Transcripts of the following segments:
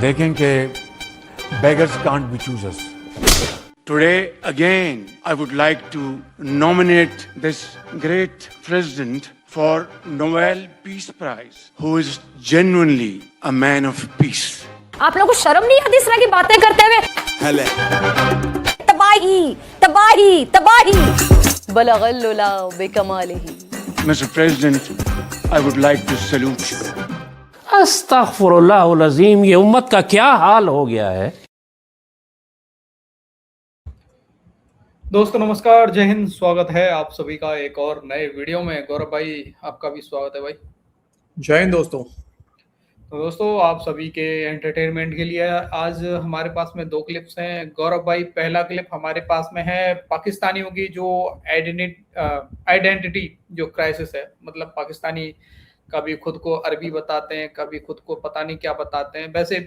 देखें कि beggars can't be choosers. Today, again, I would like to nominate this great president for Nobel Peace Prize, who is genuinely a man of peace. आप लोगों को शर्म नहीं आती इस तरह की बातें करते हुए? तबाही तबाही तबाही बलगल्लुला बेकमालिही। Mr. President, I would like to salute you. अस्तगफुरुल्लाह अज़ीम, ये उम्मत का क्या हाल हो गया है। दोस्तों नमस्कार, जय हिंद। स्वागत है आप सभी का एक और नए वीडियो में। गौरव भाई आपका भी स्वागत है भाई। जय हिंद दोस्तों। तो दोस्तों आप सभी के एंटरटेनमेंट के लिए आज हमारे पास में दो क्लिप्स हैं। गौरव भाई, पहला क्लिप हमारे पास में है पाकिस्तानियों की जो आइडेंटिटी जो क्राइसिस है, मतलब पाकिस्तानी कभी खुद को अरबी बताते हैं, कभी खुद को पता नहीं क्या बताते हैं। वैसे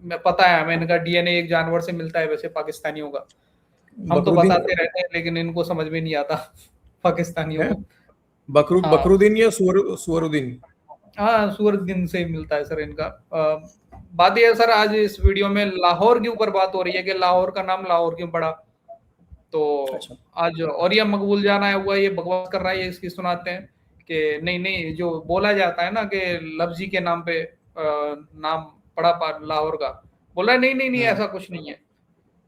पता है हमें, इनका डीएनए एक जानवर से मिलता है वैसे पाकिस्तानियों का। हम तो बताते रहते हैं लेकिन इनको समझ में नहीं आता पाकिस्तानियों को। बकरुद्दीन या सुवरुद्दीन? हाँ, सूरजदीन से ही मिलता है सर इनका। बात यह है सर, आज इस वीडियो में लाहौर के ऊपर बात हो रही है कि लाहौर का नाम लाहौर क्यों पड़ा। तो आज और यह मकबूल जान आया हुआ, ये बकवास कर रहा है, ये इसकी सुनाते हैं कि नहीं जो बोला जाता है ना कि लफ्जी के नाम पे नाम पड़ा लाहौर का, बोल रहा है नहीं ऐसा कुछ नहीं है।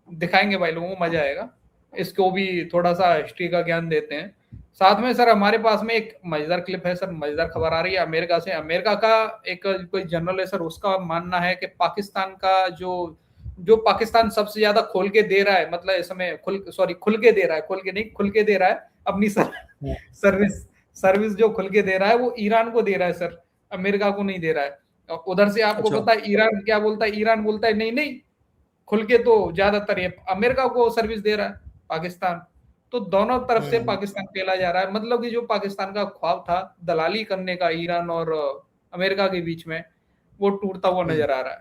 दिखाएंगे भाई, लोगों को मजा आएगा। इसको भी थोड़ा सा हिस्ट्री का ज्ञान देते हैं। साथ में सर हमारे पास में एक मजेदार क्लिप है सर, मजेदार खबर आ रही है अमेरिका से। अमेरिका का एक कोई जनरल है सर, उसका मानना है कि पाकिस्तान का जो पाकिस्तान सबसे ज्यादा खोल के दे रहा है, मतलब इस समय खुल के दे रहा है अपनी सर्विस जो खुल के दे रहा है वो ईरान को दे रहा है सर, अमेरिका को नहीं दे रहा है। उधर से आपको पता है ईरान क्या बोलता है? ईरान बोलता है नहीं खुल के तो ज्यादातर ये अमेरिका को सर्विस दे रहा है पाकिस्तान। तो दोनों तरफ से पाकिस्तान पेला जा रहा है। मतलब कि जो पाकिस्तान का ख्वाब था दलाली करने का ईरान और अमेरिका के बीच में, वो टूटता हुआ नजर आ रहा है।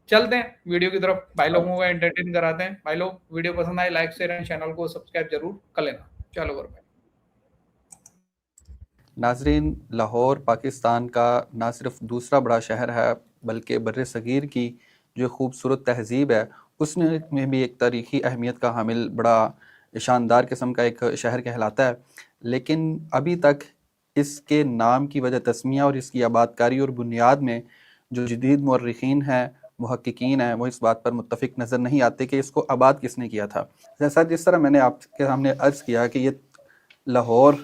चलते हैं वीडियो की तरफ, भाई लोगों को एंटरटेन कराते हैं। भाई लोग वीडियो पसंद आए लाइक शेयर एंड चैनल को सब्सक्राइब जरूर कर लेना। चलो भाई। नाजरीन, लाहौर पाकिस्तान का ना सिर्फ दूसरा बड़ा शहर है बल्कि बर्रे सगीर की जो खूबसूरत तहजीब है उसमें भी एक तारीख़ी अहमियत का हामिल बड़ा शानदार किस्म का एक शहर कहलाता है। लेकिन अभी तक इसके नाम की वजह तस्मिया और इसकी आबादकारी और बुनियाद में जो जदीद मुअर्रिखीन हैं, मुहक्किकीन हैं, वो इस बात पर मुत्तफ़िक नज़र नहीं आते कि इसको आबाद किसने किया था। जैसा जिस तरह मैंने आपके सामने अर्ज़ किया कि ये लाहौर,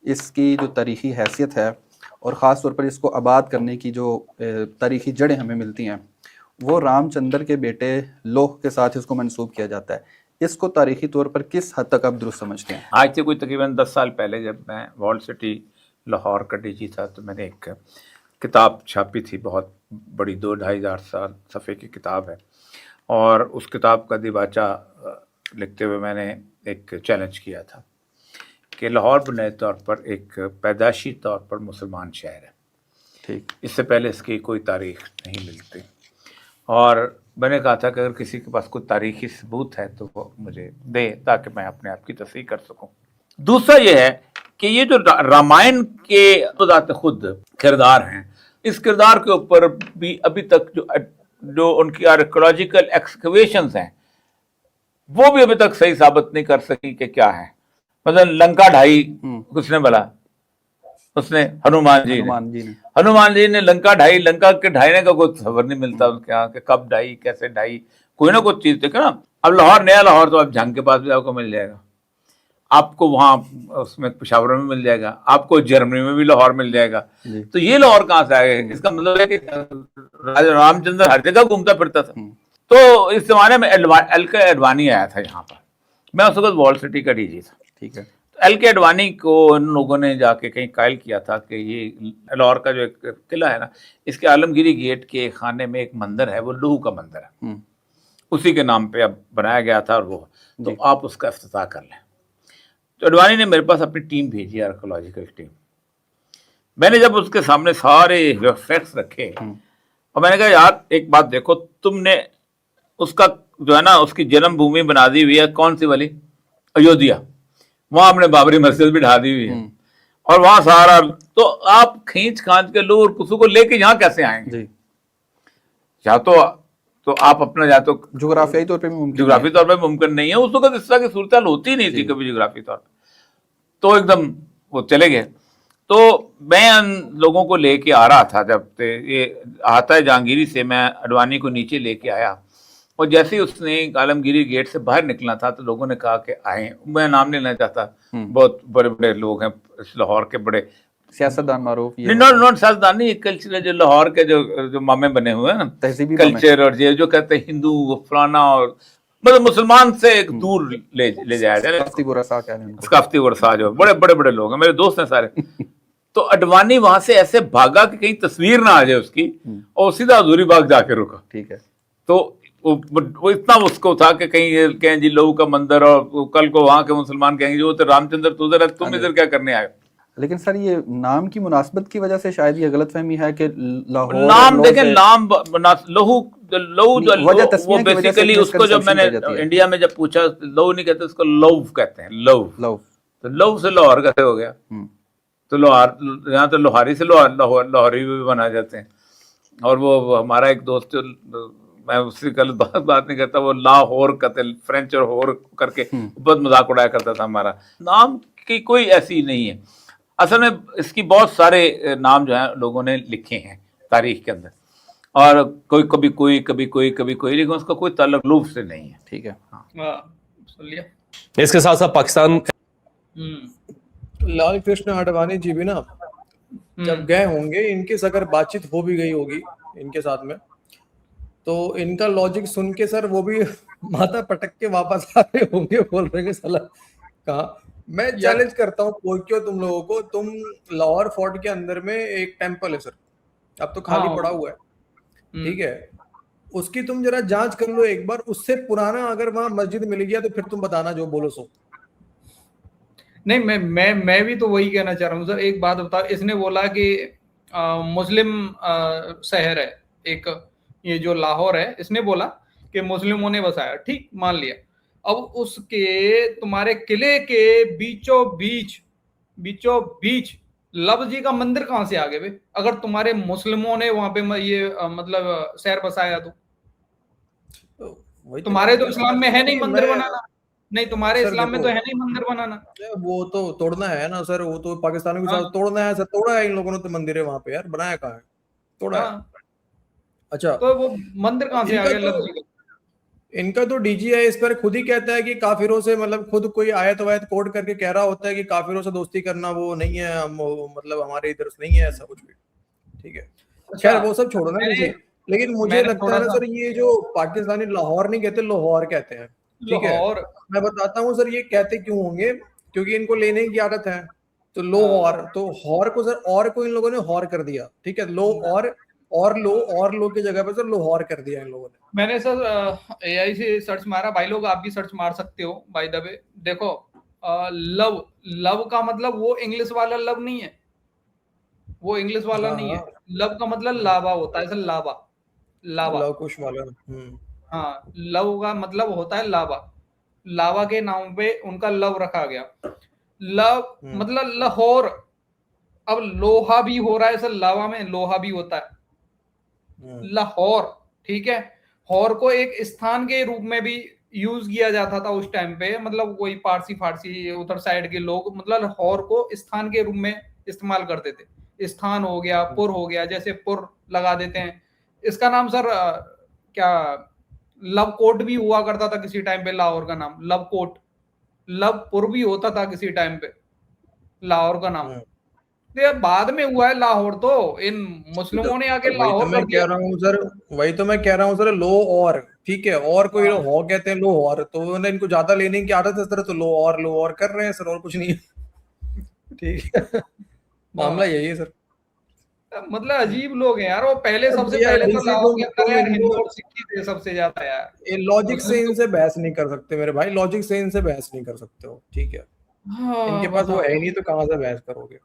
इसकी जो तारीख़ी हैसियत है और ख़ास तौर पर इसको आबाद करने की जो तारीख़ी जड़ें हमें मिलती हैं, वो रामचंद्र के बेटे लोह के साथ इसको मंसूब किया जाता है। इसको तारीख़ी तौर पर किस हद तक आप दुरुस्त समझते हैं? आज से कोई तकरीबन 10 साल पहले जब मैं वॉल्ड सिटी लाहौर का डीजी था तो मैंने एक किताब छापी थी, बहुत बड़ी 2-2,500 सफ़े की किताब है। और उस किताब का दिबाचा लिखते हुए मैंने एक चैलेंज किया था कि लाहौर बुनियादी तौर पर एक पैदाशी तौर पर मुसलमान शहर है। ठीक, इससे पहले इसकी कोई तारीख़ नहीं मिलती। और मैंने कहा था कि अगर किसी के पास कोई तारीख़ी सबूत है तो वो मुझे दे ताकि मैं अपने आप की तस्दीक कर सकूं। दूसरा ये है कि ये जो रामायण के ज़ात खुद किरदार हैं, इस किरदार के ऊपर भी अभी तक जो उनकी आर्कियोलॉजिकल एक्सकवेशंस हैं वो भी अभी तक सही साबित नहीं कर सकी कि क्या है। मतलब लंका ढाई किसने बोला? उसने हनुमान जी ने लंका ढाई। लंका के ढाईने का कोई खबर नहीं मिलता उनके यहाँ कि कब ढाई, कैसे ढाई, कोई ना कोई चीज देखो ना। अब लाहौर, नया लाहौर तो अब जंग के पास भी आपको मिल जाएगा, आपको वहाँ उसमें पेशावर में मिल जाएगा, आपको जर्मनी में भी लाहौर मिल जाएगा। तो ये लाहौर कहाँ से आएगा? इसका मतलब है कि राजा रामचंद्र हर जगह घूमता फिरता था। तो इस जमाने में एल.के. अडवाणी आया था यहाँ पर, मैं उस वक्त वॉल्ड सिटी का डीजी था। ठीक है, एल.के. अडवाणी को इन लोगों ने जाके कहीं कायल किया था कि ये लाहौर का जो एक किला है ना, इसके आलमगीरी गेट के खाने में एक मंदिर है, वो लूहू का मंदिर है, उसी के नाम पे अब बनाया गया था। और वो तो आप उसका इफ्तिताह कर लें। तो अडवाणी ने मेरे पास अपनी टीम भेजी, आर्कियोलॉजिकल टीम। मैंने जब उसके सामने सारे फैक्ट्स रखे और मैंने कहा यार एक बात देखो, तुमने उसका जो है ना उसकी जन्मभूमि बना दी हुई है, कौन सी वाली? अयोध्या। वहां हमने बाबरी मस्जिद भी ढा दी हुई है और वहां सारा, तो आप खींच खांच के लो और कुसू को लेके यहाँ कैसे आएंगे? या तो आप अपना या तो जोग्राफियाई तौर पे भी मुमकिन जोग्राफी तौर पर मुमकिन नहीं है, उस वक्त इस तरह की सूरत होती नहीं थी कभी जोग्राफी तौर पर, तो एकदम वो चले गए। तो मैं उन लोगों को लेके आ रहा था, जब ये आता है जहांगीरी से, मैं अडवाणी को नीचे लेके आया, और जैसे ही उसने आलमगीरी गेट से बाहर निकला था तो लोगों ने कहा कि आए, मैं नाम लेना चाहता, बहुत बड़े बड़े लोग हैं लाहौर के, बड़े सियासतदान मारूफ नॉट सियासतदान नहीं, कल्चर जो लाहौर के जो मामे बने हुए हैं ना, तहजीबी कल्चर, और ये जो कहते हैं हिंदू फलाना, और मतलब मुसलमान से एक दूर ले जाया जाए, सकाफती वर्षा, जो बड़े बड़े बड़े लोग हैं, मेरे दोस्त हैं सारे। तो अडवाणी वहां से ऐसे भागा कि कहीं तस्वीर ना आ जाए उसकी, और सीधा हजूरी बाग जाके रुका। ठीक है। तो वो इतना उसको था कि कहीं ये कहें जी लहू का मंदिर, और कल को वहां के मुसलमान कहेंगे जो तो रामचंद्र तो उधर है, तुम इधर क्या करने आए। लेकिन सर ये नाम की मुनासबत की वजह से शायद ये गलतफहमी है कि लाहौर, नाम देखें, नाम लहू वो बेसिकली उसको, जब मैंने इंडिया में जब पूछा, लहू नहीं कहते उसको, लव कहते हैं, लव। तो लव से लाहौर कैसे हो गया, तो लोहार, यहाँ तो लोहारी से लाहौरी भी बना जाते हैं। और वो हमारा एक दोस्त, मैं उससे कल बात नहीं करता, वो लाहौर कहते, फ्रेंच और होर करके बहुत मजाक उड़ाया करता था हमारा। नाम की कोई ऐसी नहीं है, असल में इसकी बहुत सारे नाम जो है लोगों ने लिखे हैं तारीख के अंदर, और कोई कभी कोई, कभी कोई, कभी कोई, लेकिन उसका कोई ताल्लुक लूफ से नहीं है। ठीक है। सुन लिया। इसके साथ साथ पाकिस्तान, लाल कृष्ण आडवाणी जी भी ना जब गए होंगे, इनकी अगर बातचीत हो भी गई होगी इनके साथ में, तो इनका लॉजिक सुन के सर वो भी माथा पटक के वापस आ रहे होंगे, बोल रहे हैं साला कहा। मैं चैलेंज करता हूँ क्यों तुम लोगों को, तुम लाहौर फोर्ट के अंदर में एक टेंपल है सर, अब तो खाली पड़ा हुआ है, ठीक है, उसकी तुम जरा जांच कर लो एक बार, उससे पुराना अगर वहां मस्जिद मिल गया तो फिर तुम बताना जो बोलो सो। नहीं, मैं भी तो वही कहना चाह रहा हूँ सर। एक बात बताओ, इसने बोला कि मुस्लिम शहर है एक, ये जो लाहौर है, इसने बोला कि मुस्लिमों ने बसाया, ठीक, मान लिया। अब उसके तुम्हारे किले के बीचों बीच लव जी का मंदिर कहां से आ गए बे, अगर तुम्हारे मुस्लिमों ने वहां पे ये मतलब शहर बसाया तो तुम्हारे तो इस्लाम में है नहीं मंदिर बनाना, नहीं तुम्हारे इस्लाम में तो है नहीं मंदिर बनाना, वो तो तोड़ना है ना सर, वो तो पाकिस्तानियों के साथ तोड़ना है सर, तोड़ा है इन लोगों ने तो मंदिर है वहां पे यार, बनाया कहाँ है, तोड़ा है। अच्छा, तो वो मंदिर कहां से आ गया लव जी का? इनका तो डीजीआई इस पर खुद ही कहता है कि काफिरों से, मतलब खुद कोई आयत वायत कोड करके कह रहा होता है कि काफिरों से दोस्ती करना वो नहीं है, हम मतलब हमारे इधर से नहीं है ऐसा कुछ भी, ठीक है। खैर वो सब छोड़ो ना, लेकिन मुझे लगता है ना सर, ये जो पाकिस्तानी लाहौर नहीं कहते, लाहौर कहते हैं, ठीक है। मैं बताता हूँ सर ये कहते क्यों होंगे, क्योंकि इनको लेने की आदत है, तो लाहौर, तो हौर को सर और को इन लोगों ने हौर कर दिया, ठीक है, लो और लो की जगह पे सर लाहौर कर दिया इन लोगों ने। मैंने सर एआई से सर्च मारा, भाई लोग आप भी सर्च मार सकते हो बाय द वे। देखो लव का मतलब वो इंग्लिश वाला लव नहीं है, वो इंग्लिश वाला नहीं है, लव का मतलब लावा होता है सर, लावा कुछ वाला। हाँ, लव का मतलब होता है लावा के नाम पे उनका लव रखा गया। लव मतलब लाहौर, अब लोहा भी हो रहा है सर, लावा में लोहा भी होता है, लाहौर, ठीक है। हौर को एक स्थान के रूप में भी यूज किया जाता था उस टाइम पे, मतलब कोई फारसी उधर साइड के लोग मतलब हौर को स्थान के रूप में इस्तेमाल करते थे। स्थान हो गया, पुर हो गया, जैसे पुर लगा देते हैं। इसका नाम सर क्या लव कोट भी हुआ करता था किसी टाइम पे, लाहौर का नाम लव कोट, लवपुर भी होता था किसी टाइम पे लाहौर का नाम। तो बाद में हुआ है लाहौर, तो इन मुस्लिमों ने आके लाहौर मैं कह रहा हूँ सर, वही तो मैं कह रहा हूँ सर, लो और, ठीक है, और कोई हो कहते हैं लो और, तो इनको ज्यादा लेने की आदत है सर, तो लो और कर रहे हैं सर, और कुछ नहीं है, ठीक है। मामला यही है सर, मतलब अजीब लोग हैं यार। वो पहले सबसे पहले तो लाहौर के अंदर यार हिंदू और सिख थे सबसे ज्यादा यार। ये लॉजिक से इनसे बहस नहीं कर सकते मेरे भाई, लॉजिक से इनसे बहस नहीं कर सकते हो, ठीक है। इनके पास वो है नहीं तो कहां से बहस करोगे।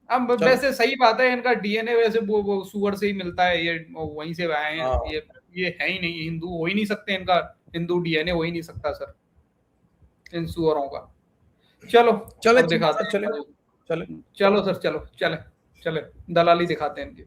अब वैसे सही बात है, इनका डीएनए वैसे वो सुअर से ही मिलता है, ये वहीं से आए हैं, ये है ही नहीं, हिंदू हो ही नहीं सकते, इनका हिंदू डीएनए हो ही नहीं सकता सर इन सुअरों का। चलो दिखाते हैं, चलो सर, चलो चले दलाली दिखाते हैं इनकी।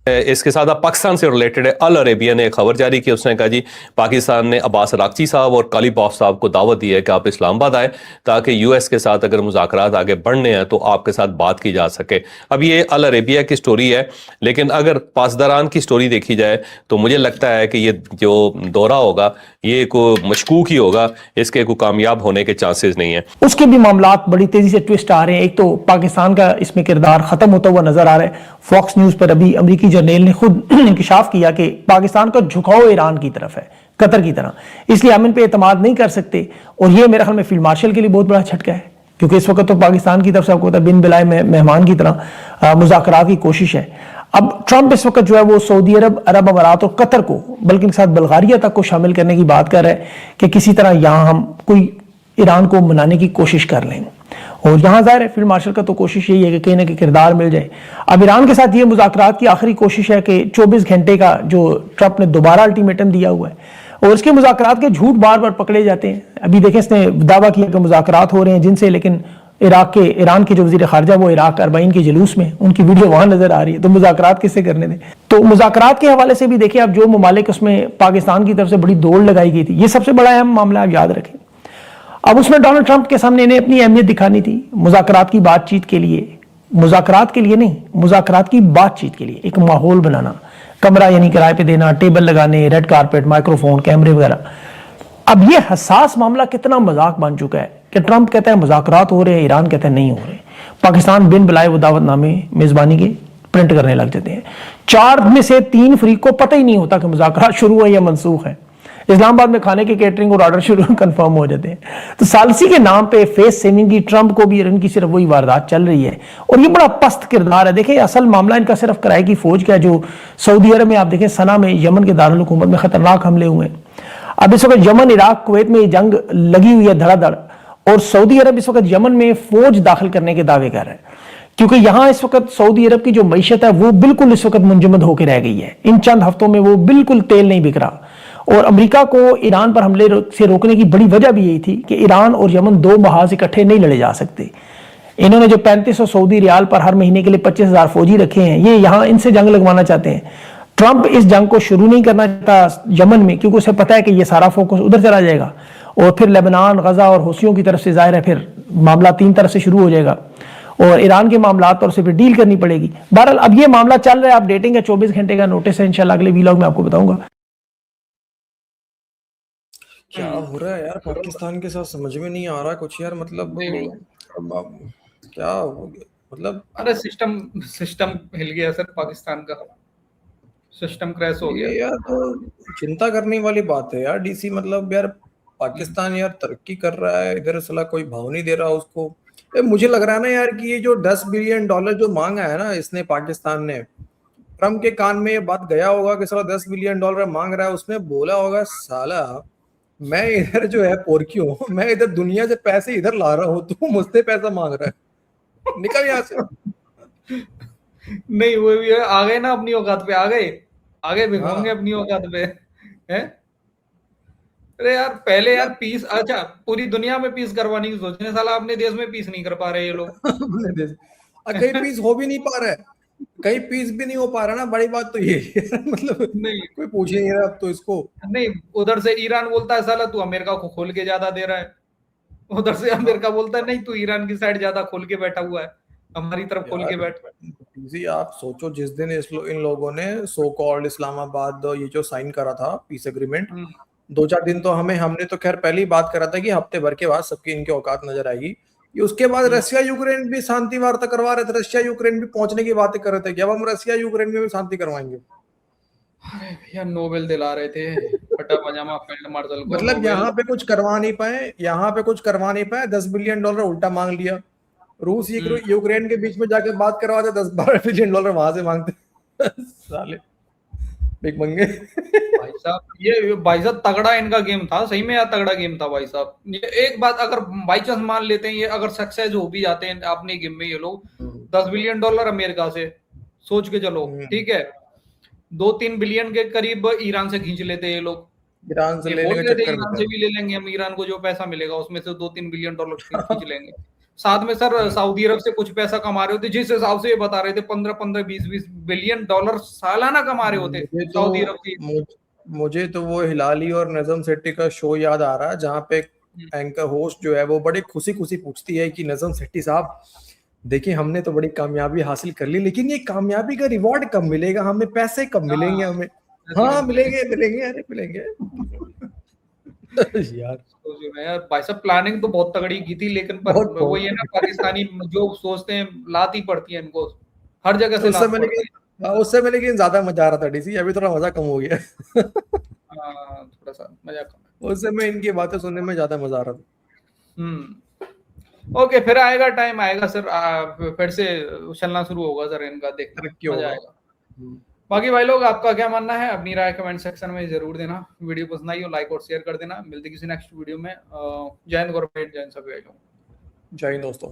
इसके साथ अब पाकिस्तान से रिलेटेड है। अल अरेबिया ने एक खबर जारी की, उसने कहा जी पाकिस्तान ने अब्बास अरागची साहब और कालीबॉफ साहब को दावत दी है कि आप इस्लामाबाद आए ताकि यूएस के साथ अगर मुज़ाकरात आगे बढ़ने हैं तो आपके साथ बात की जा सके। अब ये अल अरेबिया की स्टोरी है, लेकिन अगर पासदारान की स्टोरी देखी जाए तो मुझे लगता है कि ये जो दौरा होगा ये कोई मशकूक ही होगा, इसके कोई कामयाब होने के चांसेस नहीं है। उसके भी मामलात बड़ी तेजी से ट्विस्ट आ रहे हैं। एक तो पाकिस्तान का इसमें किरदार खत्म होता हुआ नजर आ रहा है। फॉक्स न्यूज पर अभी अमेरिकी जर्नल ने खुद इंकशाफ किया कि पाकिस्तान का झुकाव ईरान की तरफ है, कतर की तरह, इसलिए हम इन पे एतमाद नहीं कर सकते। और ये मेरे ख्याल में फील्ड मार्शल के लिए बहुत बड़ा झटका है, क्योंकि इस वक्त तो पाकिस्तान की तरफ से आपको पता है बिन बुलाए मेहमान की तरह मुज़ाकरात की कोशिश है। अब ट्रंप इस वक्त जो है वो सऊदी अरब, अरब अमारात और कतर को, बल्कि इनके साथ बल्गारिया तक को शामिल करने की बात कर रहे हैं कि किसी तरह यहाँ हम कोई ईरान को मनाने की कोशिश कर लें। और यहाँ जाहिर है फील्ड मार्शल का तो कोशिश यही है कि कहीं ना कहीं किरदार मिल जाए। अब ईरान के साथ ये मुज़ाकरात की आखिरी कोशिश है कि 24 घंटे का जो ट्रंप ने दोबारा अल्टीमेटम दिया हुआ है, और उसके मुज़ाकरात के झूठ बार बार पकड़े जाते हैं। अभी देखें इसने दावा किया कि मुज़ाकरात हो रहे हैं जिनसे, लेकिन ईरान के जो वज़ीर ख़ारजा वो इराक अरबाइन के जुलूस में, उनकी वीडियो वहां नजर आ रही है, तो मुज़ाकरात किससे करने दें। तो मुज़ाकरात के हवाले से भी देखिए अब जो ममालिक उसमें पाकिस्तान की तरफ से बड़ी दौड़ लगाई गई थी, ये सबसे बड़ा अहम मामला आप याद रखें। अब उसमें डोनाल्ड ट्रंप के सामने इन्हें अपनी अहमियत दिखानी थी मुज़ाकरात की बातचीत के लिए, मुज़ाकरात के लिए नहीं, मुज़ाकरात की बातचीत के लिए एक माहौल बनाना, कमरा यानी किराए पे देना, टेबल लगाने, रेड कारपेट, माइक्रोफोन, कैमरे वगैरह। अब ये हसास मामला कितना मजाक बन चुका है कि ट्रंप कहता है मुज़ाकरात हो रहे हैं, ईरान कहता है नहीं हो रहे। पाकिस्तान बिन बुलाए वो दावतनामे मेजबानी के प्रिंट करने लग जाते हैं। 4 में से 3 फरीक को पता ही नहीं होता कि मुज़ाकरात शुरू है या मनसूख है। इस्लामाबाद में खाने के केटरिंग और ऑर्डर शुरू कंफर्म हो जाते हैं। तो सालसी के नाम पे फेस सेविंग की ट्रंप को भी इनकी सिर्फ वही वारदात चल रही है, और ये बड़ा पस्त किरदार है। देखिए असल मामला इनका सिर्फ किराए की फौज का, जो सऊदी अरब में आप देखें सना में यमन के दारुल हुकूमत में खतरनाक हमले हुए हैं। अब इस वक्त यमन, इराक, कुवैत में जंग लगी हुई है धड़ाधड़, और सऊदी अरब इस वक्त यमन में फौज दाखिल करने के दावे कर रहा है, क्योंकि यहां इस वक्त सऊदी अरब की जो मईशत है वो बिल्कुल इस वक्त मुंजमद होकर रह गई है। इन चंद हफ्तों में वो बिल्कुल तेल नहीं बिक रहा। और अमेरिका को ईरान पर हमले से रोकने की बड़ी वजह भी यही थी कि ईरान और यमन 2 महाज इकट्ठे नहीं लड़े जा सकते। इन्होंने जो 3500 सऊदी रियाल पर हर महीने के लिए 25,000 फौजी रखे हैं, ये यहां इनसे जंग लगवाना चाहते हैं। ट्रंप इस जंग को शुरू नहीं करना चाहता यमन में, क्योंकि उसे पता है कि ये सारा फोकस उधर चला जाएगा, और फिर लेबनान, गजा और हौसियों की तरफ से जाहिर है फिर मामला 3 तरफ से शुरू हो जाएगा, और ईरान के मामलात और से फिर डील करनी पड़ेगी। बहरहाल अब ये मामला चल रहा है, आप डेटिंग है, 24 घंटे का नोटिस है, इंशाल्लाह अगले वीलॉग में आपको बताऊंगा क्या हो रहा है यार पाकिस्तान के साथ, समझ में नहीं आ रहा कुछ यार। मतलब क्या हो गया, मतलब अरे सिस्टम हिल गया सर, पाकिस्तान का सिस्टम क्रैश हो गया यार। तो चिंता करने वाली बात है यार डीसी। मतलब यार पाकिस्तान यार तरक्की कर रहा है, इधर सला कोई भाव नहीं दे रहा उसको। मुझे लग रहा है ना यार कि ये जो $10 बिलियन जो मांगा है ना इसने, पाकिस्तान ने, ट्रम्प के कान में ये बात गया होगा कि साला $10 बिलियन मांग रहा है। उसने बोला होगा साला मैं इधर जो है पोरक्यों, मैं इधर दुनिया से पैसे इधर ला रहा हूँ, तू मुझसे पैसा मांग रहा है, निकल यहाँ से। नहीं वो भी आ गए ना, अपनी औकात पे आ गए भिगोंगे अपनी औकात पे हैं। अरे यार पहले यार पीस, अच्छा पूरी दुनिया में पीस करवाने की सोच रहे हैं, साला अपने देश में पीस नहीं कर पा रहे ये लोग। अपने देश कहीं पीस हो भी नहीं पा रहा है, कहीं पीस भी नहीं हो पा रहा ना, बड़ी बात तो ये है। मतलब नहीं कोई पूछ ही नहीं रहा अब तो इसको। नहीं, उधर से ईरान बोलता है साला तू अमेरिका को खोल के ज्यादा दे रहा है, उधर से अमेरिका बोलता है नहीं तू ईरान की साइड ज्यादा खोल के बैठा हुआ है, हमारी तरफ खोल के बैठ। जी आप सोचो जिस दिन इन लोगों ने सो कॉल्ड इस्लामाबाद ये जो साइन करा था पीस एग्रीमेंट, 2-4 दिन तो हमने तो खैर पहले ही बात करा था कि हफ्ते भर के बाद सबकी इनकी औकात नजर आएगी। ये उसके बाद रशिया यूक्रेन भी शांति वार्ता करवा रहे थे, रशिया यूक्रेन भी पहुंचने की बातें कर रहे थे कि अब हम रशिया यूक्रेन में भी शांति करवाएंगे। अरे भैया नोबेल दिला रहे थे फटा पजामा फील्ड मार्शल को। मतलब यहाँ पे कुछ करवा नहीं पाए, $10 बिलियन उल्टा मांग लिया। रूस यूक्रेन के बीच में जाके बात करवाते, $10-12 बिलियन वहां से मांगते साले बिग मंगे। भाई साहब तगड़ा इनका गेम था, सही में यार तगड़ा गेम था भाई साहब। ये एक बात अगर बाई चांस मान लेते हैं, ये अगर सक्सेस हो भी जाते हैं अपने गेम में, ये लोग $10 बिलियन अमेरिका से सोच के चलो, ठीक है, 2-3 बिलियन के करीब ईरान से खींच लेते ये लोग, ईरान से लेने के चक्कर में ईरान से भी ले लेंगे हम, ईरान को जो पैसा मिलेगा उसमें से $2-3 बिलियन खींच लेंगे। साथ में सर सऊदी अरब से कुछ पैसा कमा रहे होते, जिस हिसाब से ये बता रहे थे 15-20 बिलियन डॉलर सालाना कमा रहे होते सऊदी अरब की। मुझे तो वो हिलाली और नजम सेट्टी का शो याद आ रहा है, जहाँ पे एंकर होस्ट जो है वो बड़े खुशी खुशी पूछती है कि नजम सेट्टी साहब देखिए हमने तो बड़ी कामयाबी हासिल कर ली, लेकिन ये कामयाबी का रिवॉर्ड कब मिलेगा, हमें पैसे कब मिलेंगे हमें? हाँ मिलेंगे मिलेंगे, अरे मिलेंगे यार। तो जो है यार भाई साहब प्लानिंग तो बहुत तगड़ी की थी, लेकिन पर वो ये ना पाकिस्तानी जो सोचते हैं लात ही पड़ती है इनको हर जगह से। उस समय लेकिन ज्यादा मजा आ रहा था डीसी, अभी थोड़ा मजा कम हो गया। थोड़ा सा मजा कम, उस समय इनकी बातें सुनने में ज्यादा मजा आ रहा था। ओके, फिर आएगा टाइम आएगा सर, फिर से चलना शुरू होगा सर इनका, देखना मजा आएगा। बाकी भाई लोग आपका क्या मानना है अपनी राय कमेंट सेक्शन में जरूर देना। वीडियो पसंद आई हो लाइक और शेयर कर देना। मिलते किसी नेक्स्ट वीडियो में। जय हिंद, गौरव, जय हिंद सभी भाई लोग। जय हिंद दोस्तों।